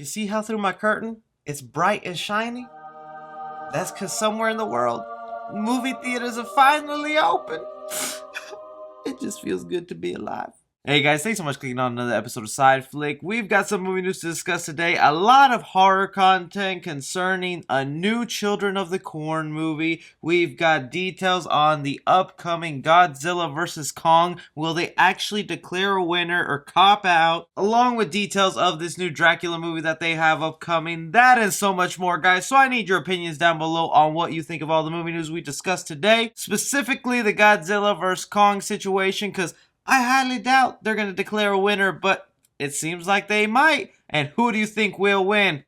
You see how through my curtain it's bright and shiny? That's because somewhere in the world, movie theaters are finally open. It just feels good to be alive. Hey guys, thanks so much for clicking on another episode of Side Flick. We've got some movie news to discuss today. A lot of horror content concerning a new Children of the Corn movie. We've got details on the upcoming Godzilla Vs Kong. Will they actually declare a winner or cop out? Along with details of this new Dracula movie that they have upcoming. That and so much more, guys. So I need your opinions down below on what you think of all the movie news we discussed today. Specifically the Godzilla vs Kong situation, because I highly doubt they're going to declare a winner, but it seems like they might. And who do you think will win?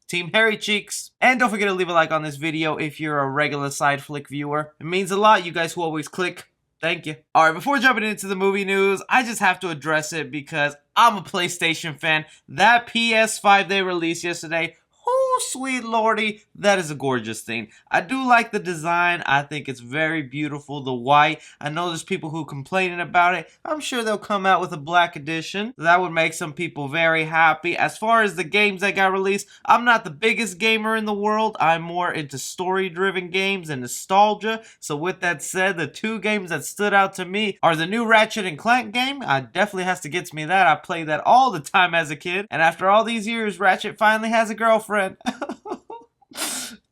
Team Hairy Cheeks. And don't forget to leave a like on this video if you're a regular Side Flick viewer. It means a lot, you guys who always click. Thank you. Alright, before jumping into the movie news, I just have to address it because I'm a PlayStation fan. That PS5 they released yesterday, oh, sweet lordy, that is a gorgeous thing. I do like the design. I think it's very beautiful, the white. I know there's people who complaining about it. I'm sure they'll come out with a black edition. That would make some people very happy. As far as the games that got released, I'm not the biggest gamer in the world. I'm more into story-driven games and nostalgia. So with that said, the two games that stood out to me are the new Ratchet and Clank game. I definitely has to get me that. I played that all the time as a kid. And after all these years, Ratchet finally has a girlfriend.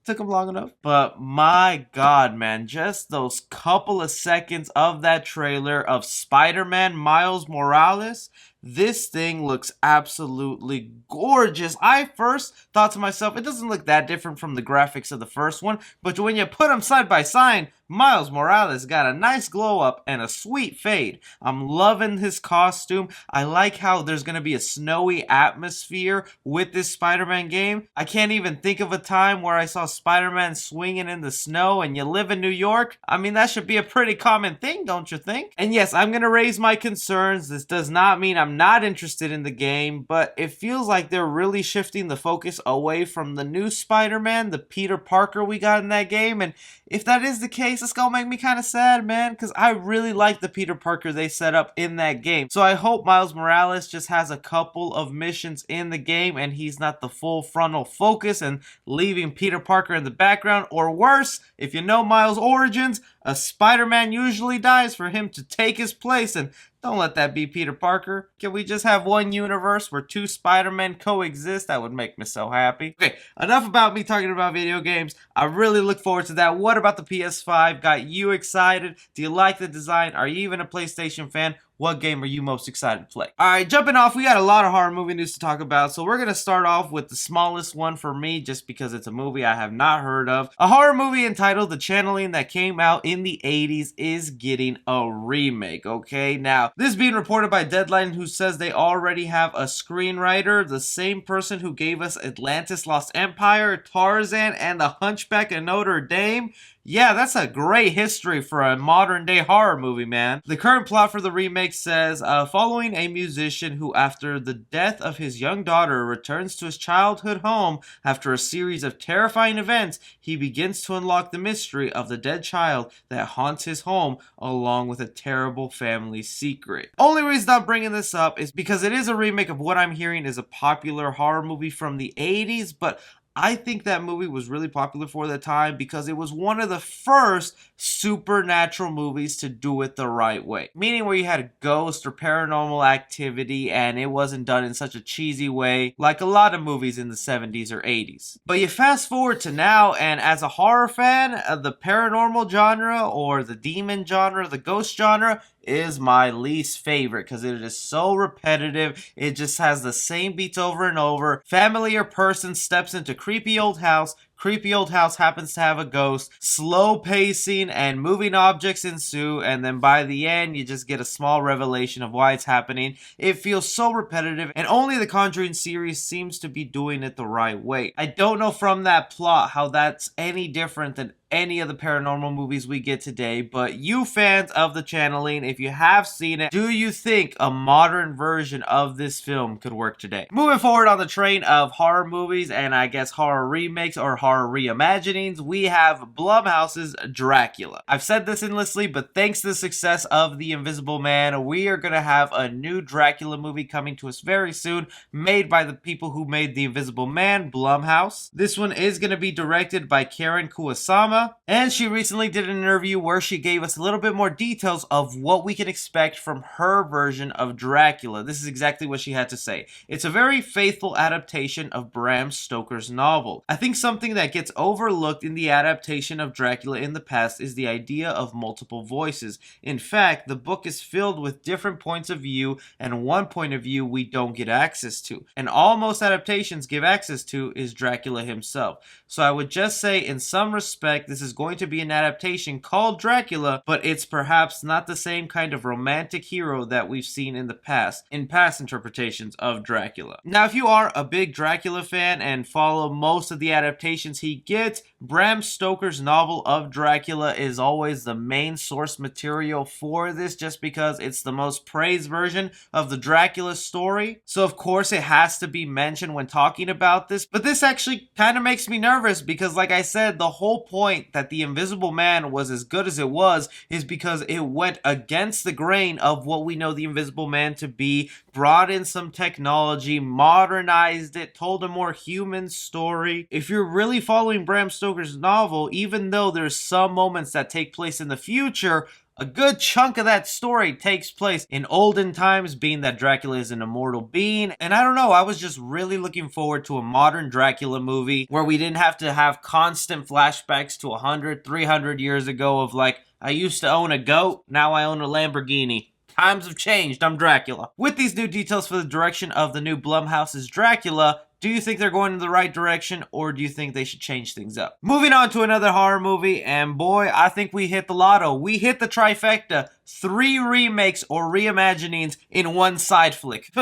Took him long enough. But my god, man, just those couple of seconds of that trailer of Spider-Man Miles Morales, this thing looks absolutely gorgeous. I first thought to myself, it doesn't look that different from the graphics of the first one, but when you put them side by side, Miles Morales got a nice glow up and a sweet fade. I'm loving his costume. I like how there's going to be a snowy atmosphere with this Spider-Man game. I can't even think of a time where I saw Spider-Man swinging in the snow, and you live in New York. I mean, that should be a pretty common thing, don't you think? And yes, I'm going to raise my concerns. This does not mean I'm not interested in the game, but it feels like they're really shifting the focus away from the new Spider-Man, the Peter Parker we got in that game. And if that is the case, it's gonna make me kind of sad, man, because I really like the Peter Parker they set up in that game. So I hope Miles Morales just has a couple of missions in the game and he's not the full frontal focus and leaving Peter Parker in the background. Or worse, if you know Miles' origins, a Spider-Man usually dies for him to take his place, and don't let that be Peter Parker. Can we just have one universe where two Spider-Men coexist? That would make me so happy. Okay, enough about me talking about video games. I really look forward to that. What about the PS5? Got you excited? Do you like the design? Are you even a PlayStation fan? What game are you most excited to play? Alright, jumping off, we got a lot of horror movie news to talk about, so we're going to start off with the smallest one for me, just because it's a movie I have not heard of. A horror movie entitled The Channeling that came out in the 80s is getting a remake, okay? Now, this being reported by Deadline, who says they already have a screenwriter, the same person who gave us Atlantis Lost Empire, Tarzan, and The Hunchback of Notre Dame. Yeah, that's a great history for a modern day horror movie, man. The current plot for the remake says, following a musician who, after the death of his young daughter, returns to his childhood home after a series of terrifying events, he begins to unlock the mystery of the dead child that haunts his home, along with a terrible family secret. Only reason I'm bringing this up is because it is a remake of what I'm hearing is a popular horror movie from the 80s, but I think that movie was really popular for the time because it was one of the first supernatural movies to do it the right way. Meaning where you had a ghost or paranormal activity and it wasn't done in such a cheesy way like a lot of movies in the 70s or 80s. But you fast forward to now, and as a horror fan, the paranormal genre or the demon genre, the ghost genre, is my least favorite because it is so repetitive. It just has the same beats over and over. Family or person steps into creepy old house. Creepy old house happens to have a ghost. Slow pacing and moving objects ensue, and then by the end you just get a small revelation of why it's happening. It feels so repetitive, and only the Conjuring series seems to be doing it the right way. I don't know from that plot how that's any different than any of the paranormal movies we get today, but you fans of the channeling, if you have seen it, do you think a modern version of this film could work today? Moving forward on the train of horror movies and I guess horror remakes or horror reimaginings, we have Blumhouse's Dracula. I've said this endlessly, but thanks to the success of The Invisible Man, we are going to have a new Dracula movie coming to us very soon, made by the people who made The Invisible Man, Blumhouse. This one is going to be directed by Karen Kuwasama, and she recently did an interview where she gave us a little bit more details of what we can expect from her version of Dracula. This is exactly what she had to say. It's a very faithful adaptation of Bram Stoker's novel. I think something that gets overlooked in the adaptation of Dracula in the past is the idea of multiple voices. In fact, the book is filled with different points of view, and one point of view we don't get access to. And all most adaptations give access to is Dracula himself. So I would just say in some respect this is going to be an adaptation called Dracula, but it's perhaps not the same kind of romantic hero that we've seen in the past, in past interpretations of Dracula. Now if you are a big Dracula fan and follow most of the adaptations he gets, Bram Stoker's novel of Dracula is always the main source material for this, just because it's the most praised version of the Dracula story. So of course it has to be mentioned when talking about this, but this actually kind of makes me nervous because like I said, the whole point that The Invisible Man was as good as it was is because it went against the grain of what we know The Invisible Man to be, brought in some technology, modernized it, told a more human story. If you're really following Bram Stoker's novel, even though there's some moments that take place in the future, a good chunk of that story takes place in olden times, being that Dracula is an immortal being. And I don't know, I was just really looking forward to a modern Dracula movie where we didn't have to have constant flashbacks to 100, 300 years ago of like, I used to own a goat, now I own a Lamborghini. Times have changed, I'm Dracula. With these new details for the direction of the new Blumhouse's Dracula, do you think they're going in the right direction, or do you think they should change things up? Moving on to another horror movie, and boy, I think we hit the lotto. We hit the trifecta. 3 remakes or reimaginings in one side flick.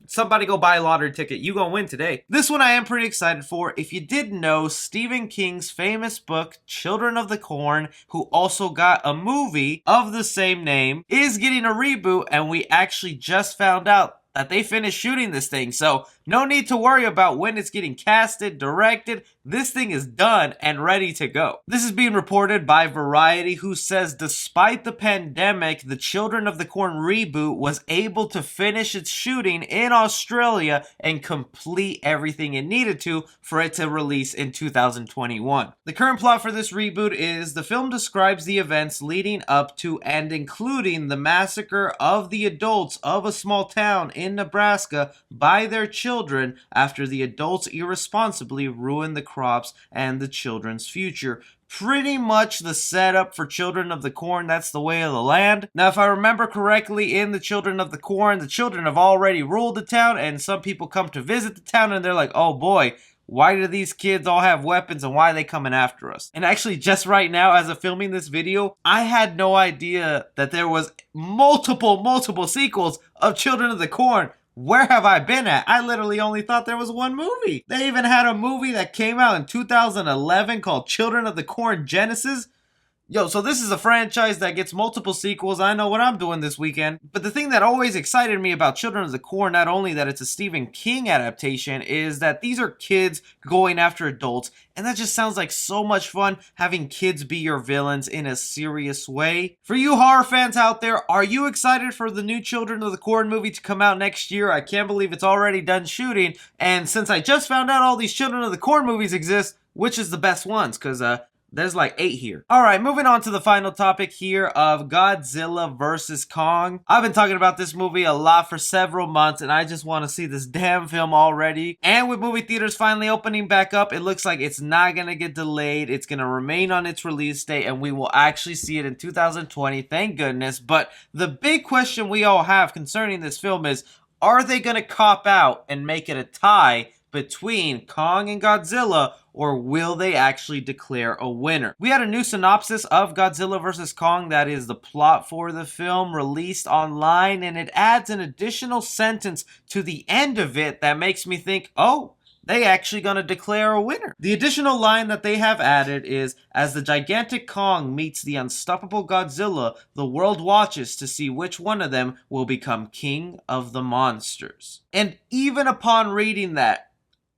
Somebody go buy a lottery ticket. You gonna win today. This one I am pretty excited for. If you didn't know, Stephen King's famous book, Children of the Corn, who also got a movie of the same name, is getting a reboot, and we actually just found out that they finished shooting this thing. So no need to worry about when it's getting casted, directed. This thing is done and ready to go. This is being reported by Variety, who says despite the pandemic, the Children of the Corn reboot was able to finish its shooting in Australia and complete everything it needed to for it to release in 2021. The current plot for this reboot is the film describes the events leading up to and including the massacre of the adults of a small town in Nebraska by their children after the adults irresponsibly ruined the crops and the children's future. Pretty much the setup for Children of the Corn, that's the way of the land. Now, if I remember correctly, in the Children of the Corn, the children have already ruled the town, and some people come to visit the town, and they're like, oh boy, why do these kids all have weapons and why are they coming after us? And actually, just right now, as of filming this video, I had no idea that there was multiple sequels of Children of the Corn. Where have I been at? I literally only thought there was one movie. They even had a movie that came out in 2011 called Children of the Corn Genesis. Yo, so this is a franchise that gets multiple sequels. I know what I'm doing this weekend. But the thing that always excited me about Children of the Corn, not only that it's a Stephen King adaptation, is that these are kids going after adults. And that just sounds like so much fun, having kids be your villains in a serious way. For you horror fans out there, are you excited for the new Children of the Corn movie to come out next year? I can't believe it's already done shooting. And since I just found out all these Children of the Corn movies exist, which is the best ones? Because, there's like 8 here. Alright, moving on to the final topic here of Godzilla Vs Kong. I've been talking about this movie a lot for several months, and I just want to see this damn film already. And with movie theaters finally opening back up, it looks like it's not going to get delayed. It's going to remain on its release date, and we will actually see it in 2020, thank goodness. But the big question we all have concerning this film is, are they going to cop out and make it a tie between Kong and Godzilla, or will they actually declare a winner? We had a new synopsis of Godzilla vs. Kong, that is the plot for the film, released online, and it adds an additional sentence to the end of it that makes me think, oh, they actually gonna declare a winner. The additional line that they have added is, as the gigantic Kong meets the unstoppable Godzilla, the world watches to see which one of them will become king of the monsters. And even upon reading that,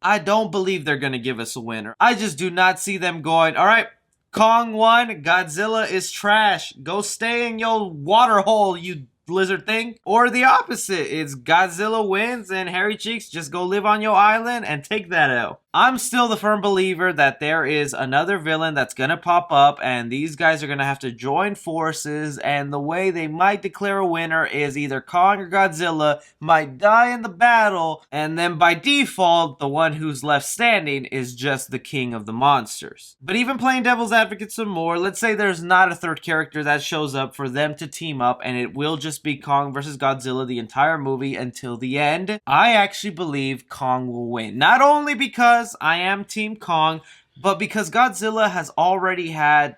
I don't believe they're gonna give us a winner. I just do not see them going, alright, Kong won, Godzilla is trash. Go stay in your water hole, you lizard thing. Or the opposite, it's Godzilla wins and Hairy Cheeks just go live on your island and take that L. I'm still the firm believer that there is another villain that's gonna pop up and these guys are gonna have to join forces, and the way they might declare a winner is either Kong or Godzilla might die in the battle, and then by default the one who's left standing is just the king of the monsters. But even playing devil's advocate some more, let's say there's not a third character that shows up for them to team up and it will just be Kong versus Godzilla the entire movie until the end. I actually believe Kong will win. Not only because I am Team Kong, but because Godzilla has already had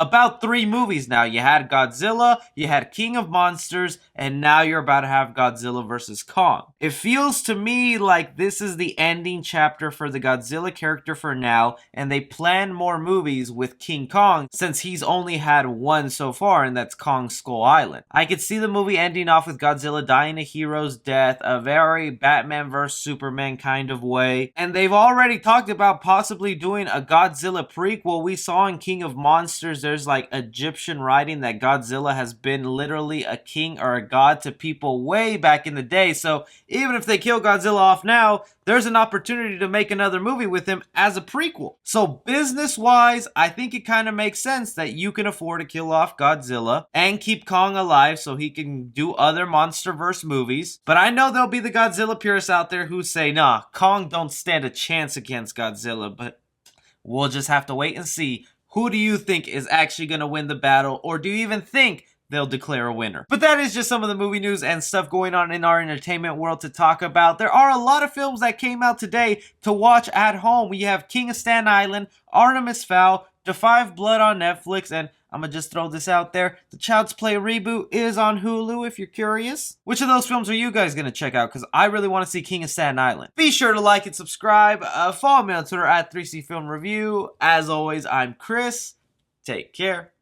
about 3 movies now. You had Godzilla, you had King of Monsters, and now you're about to have Godzilla vs. Kong. It feels to me like this is the ending chapter for the Godzilla character for now, and they plan more movies with King Kong since he's only had one so far, and that's Kong Skull Island. I could see the movie ending off with Godzilla dying a hero's death, a very Batman vs. Superman kind of way, and they've already talked about possibly doing a Godzilla prequel. We saw in King of Monsters there's like Egyptian writing that Godzilla has been literally a king or a god to people way back in the day. So even if they kill Godzilla off now, there's an opportunity to make another movie with him as a prequel. So business-wise, I think it kind of makes sense that you can afford to kill off Godzilla and keep Kong alive so he can do other MonsterVerse movies. But I know there'll be the Godzilla purists out there who say, nah, Kong don't stand a chance against Godzilla, but we'll just have to wait and see. Who do you think is actually going to win the battle, or do you even think they'll declare a winner? But that is just some of the movie news and stuff going on in our entertainment world to talk about. There are a lot of films that came out today to watch at home. We have King of Staten Island, Artemis Fowl, Defy Blood on Netflix, and I'm gonna just throw this out there. The Child's Play reboot is on Hulu if you're curious. Which of those films are you guys gonna check out? Because I really want to see King of Staten Island. Be sure to like and subscribe. Follow me on Twitter at 3C Film Review. As always, I'm Chris. Take care.